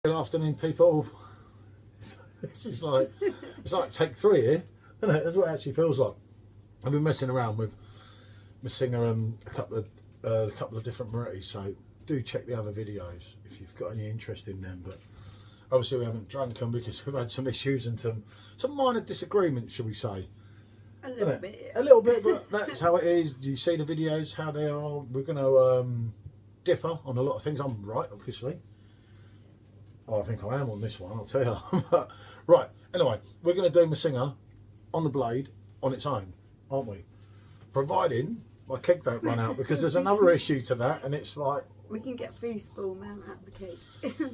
Good afternoon, people. This is like it's like take 3 here, isn't it? That's what it actually feels like. I've been messing around with Messina and a couple of different Morettis, so do check the other videos if you've got any interest in them. But obviously we haven't drunk them because we've had some issues and some minor disagreements, shall we say? A little bit. A little bit, but that's how it is. You see the videos, how they are. We're going to differ on a lot of things. I'm right, obviously. Oh, I think I am on this one, I'll tell you. Right, anyway, we're going to do Messina on the blade on its own, aren't we? Providing my keg don't run out, because there's another issue to that, and it's like... We can get feasible amount out of the keg.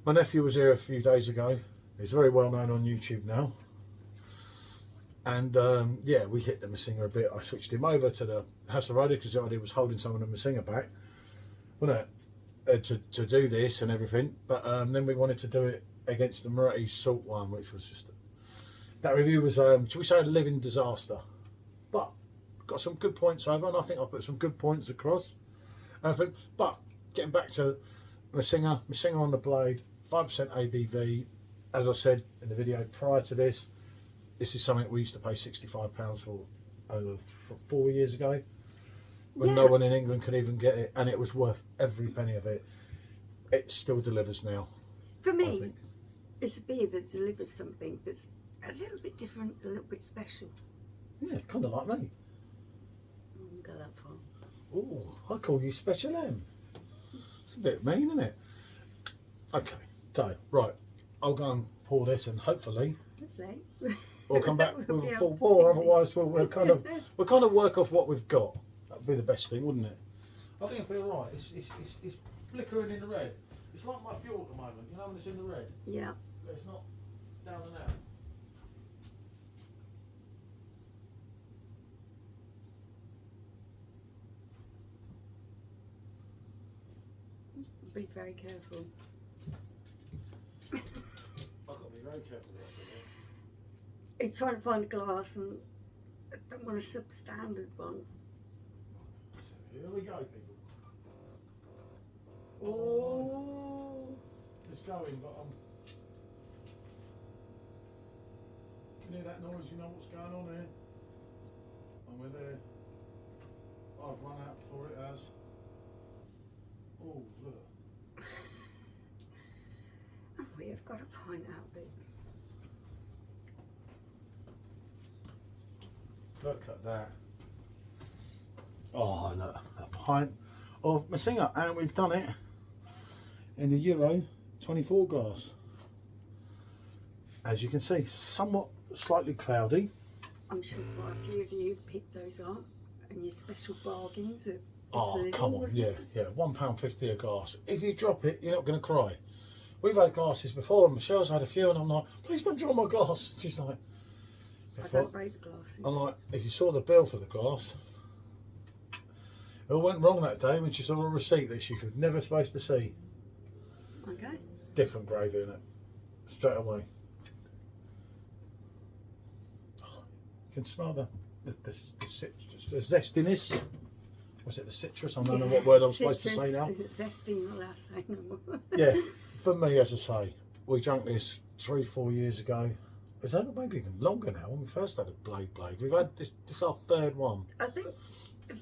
My nephew was here a few days ago. He's very well known on YouTube now. And yeah, we hit the Messina a bit. I switched him over to the Hasselrode because the idea was holding some of the Messina back, wasn't it? To do this and everything, but then we wanted to do it against the Moretti salt one, which was just that review was should we say a living disaster, but got some good points over, and I think I put some good points across. But getting back to Messina on the blade, 5% ABV. As I said in the video prior to this is something we used to pay £65 for over 4 years ago, when no one in England could even get it, and it was worth every penny of it. It still delivers now. For me, it's a beer that delivers something that's a little bit different, a little bit special. Yeah, kind of like me. I wouldn't go that far. Oh, I call you Special M. It's a bit mean, isn't it? Okay, so right, I'll go and pour this, and hopefully we'll come back with a full pour. Otherwise, we'll kind of work off what we've got. That'd be the best thing, wouldn't it? I think it'll be alright. It's flickering in the red. It's like my fuel at the moment, you know, when it's in the red. Yeah. But it's not down and out. Be very careful. I've got to be very careful with that. It's trying to find a glass, and I don't want a substandard one. Here we go, people. Oh, it's going, but you can hear that noise, you know what's going on here. And we're there. I've run out before it has. Oh, look. Oh, we've got a pint out of it. Look at that. Oh, look, a pint of Messina, and we've done it in the Euro 24 glass. As you can see, somewhat slightly cloudy. I'm sure quite a few of you picked those up, and your special bargains are Oh, come on, yeah, £1.50 a glass. If you drop it, you're not going to cry. We've had glasses before, and Michelle's had a few, and I'm like, please don't drop my glass. She's like, I don't break the glasses. I'm like, if you saw the bill for the glass, it all went wrong that day when she saw a receipt that she was never supposed to see. Okay. Different gravy in it, straight away. You can smell the zestiness. Was it the citrus? I don't know what word I'm supposed to say now. Zesty, not allowed to say no more. Yeah, for me, as I say, we drank this 3-4 years ago. Is that maybe even longer now? When we first had a blade. We've had this our third one. I think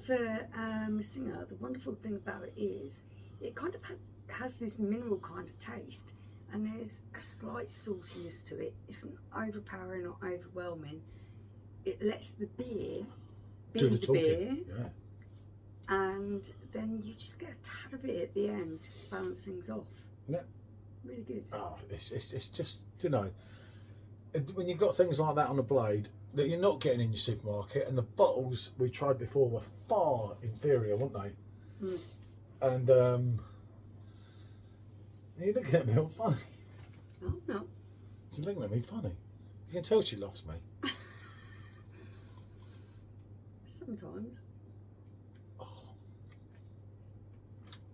for Messina, the wonderful thing about it is it kind of has this mineral kind of taste, and there's a slight saltiness to it. It's not overpowering or overwhelming. It lets the beer be the beer. Yeah. And then you just get a tad of it at the end, just to balance things off. Yeah. Really good. Oh, it's just, you know, when you've got things like that on a blade that you're not getting in your supermarket, and the bottles we tried before were far inferior, weren't they? Mm. And you're looking at me all funny. Oh, no. She's looking at me funny. You can tell she loves me. Sometimes.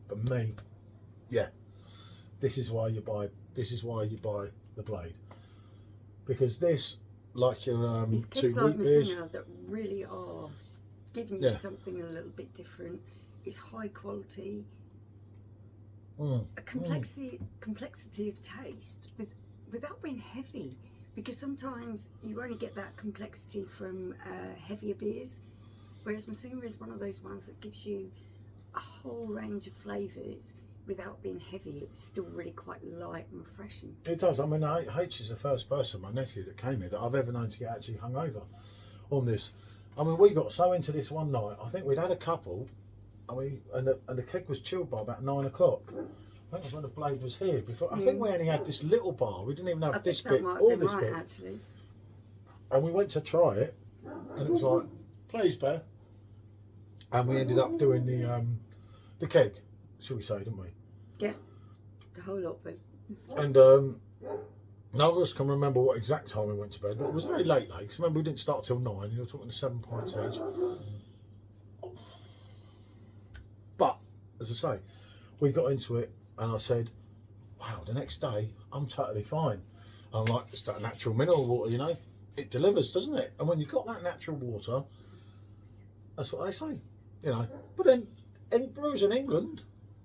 For me, yeah, this is why you buy the blade, because this, like your it's kids like Messina that really are giving you something a little bit different. It's high quality. a complexity of taste without being heavy, because sometimes you only get that complexity from heavier beers, whereas Messina is one of those ones that gives you a whole range of flavours without being heavy. It's still really quite light and refreshing. It does. I mean, H is the first person, my nephew, that came here that I've ever known to get actually hungover on this. I mean, we got so into this one night. I think we'd had a couple, and the keg was chilled by about 9 o'clock. I think it was when the Blade was here. Before, I think we only had this little bar. We didn't even have this bit or this bit. Actually. And we went to try it, and it was like, please, Bear. And we ended up doing the keg, shall we say, didn't we? Yeah, the whole lot of it. And none of us can remember what exact time we went to bed, but it was very late, because remember we didn't start till 9. You were talking to 7 pints each. But as I say, we got into it, and I said, "Wow!" The next day, I'm totally fine. I'm like, it's that natural mineral water, you know. It delivers, doesn't it? And when you've got that natural water, that's what they say, you know. But then, brewers in England,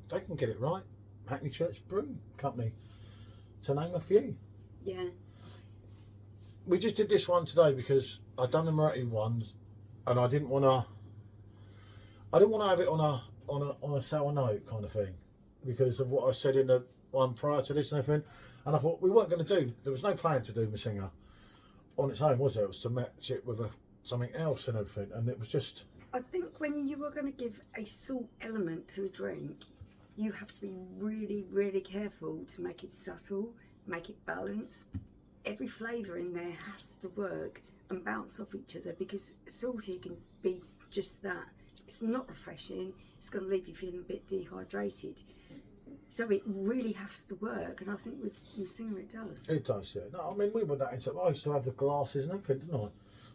they can get it right. Hackney Church Brewing Company, to name a few. Yeah. We just did this one today because I'd done the Moretti ones, and I didn't want to have it on a sour note kind of thing, because of what I said in the one prior to this and everything. And I thought we weren't going to do. There was no plan to do Messina on its own, was there? It was to match it with something else and everything, and it was just. I think when you are going to give a salt element to a drink, you have to be really, really careful to make it subtle, make it balanced. Every flavour in there has to work and bounce off each other, because salty can be just that. It's not refreshing, it's going to leave you feeling a bit dehydrated. So it really has to work, and I think with Messina it does. It does, yeah. No, I mean, we were that into it. I used to have the glasses and everything, didn't I?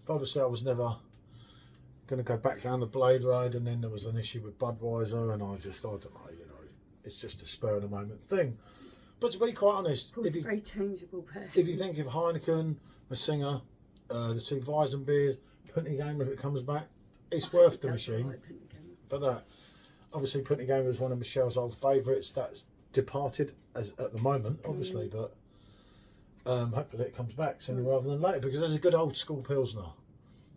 But obviously I was never going to go back down the Blade Road, and then there was an issue with Budweiser, and I don't know, you know. It's just a spur of the moment thing. But to be quite honest, Paul's a very changeable person. If you think of Heineken, Messina, the 2 Weizen beers, Punty Gamer, if it comes back, it's worth the machine. But that, obviously, Punty Gamer is one of Michelle's old favourites. That's departed at the moment, obviously, but hopefully it comes back sooner rather than later, because there's a good old school Pilsner.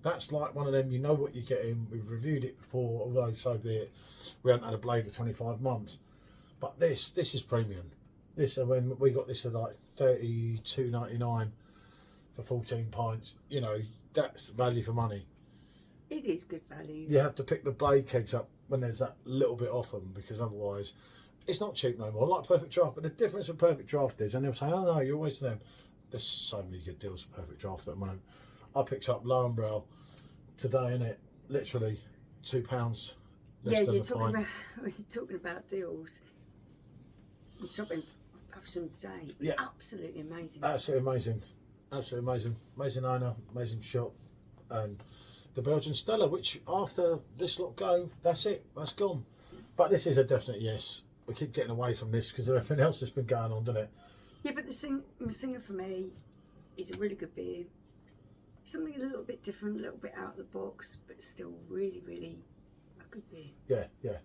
That's like one of them, you know what you're getting. We've reviewed it before, although so be it. We haven't had a Blade for 25 months. But this is premium. When we got this at like $32.99 for 14 pints, you know, that's value for money. It is good value. You have to pick the Blade kegs up when there's that little bit off them, because otherwise it's not cheap no more. Like Perfectdraft, but the difference with Perfectdraft is, and they'll say, "Oh no, you're always them." There's so many good deals with Perfectdraft at the moment. I picked up Lowenbrow today, innit? Literally £2 less than the pint. You're talking about deals. The shopping option today. Yeah. Absolutely amazing. Absolutely amazing. Absolutely amazing. Amazing owner, amazing shop. And the Belgian Stella, which after this lot go, that's it. That's gone. But this is a definite yes. We keep getting away from this because of everything else that's been going on, doesn't it? Yeah, but the Messina for me is a really good beer. Something a little bit different, a little bit out of the box, but still really, really a good beer. Yeah.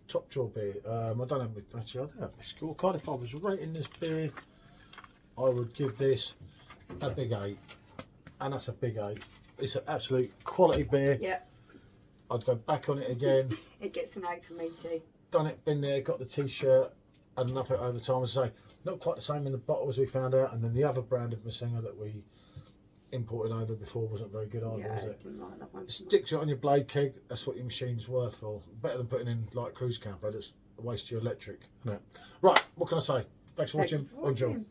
Top draw beer. I don't have my scorecard. If I was rating this beer, I would give this a big 8, and that's a big 8. It's an absolute quality beer. Yeah. I'd go back on it again. It gets an 8 for me too. Done it, been there, got the t-shirt, had enough of it over time. As I say, not quite the same in the bottle as we found out, and then the other brand of Messina that we imported over before wasn't very good either, was it? Didn't like that one so Stick to it much. on your blade keg. That's what your machine's worth for. Better than putting in like cruise camper. That's a waste of your electric, isn't it? Right, what can I say? Thanks for watching. Enjoy.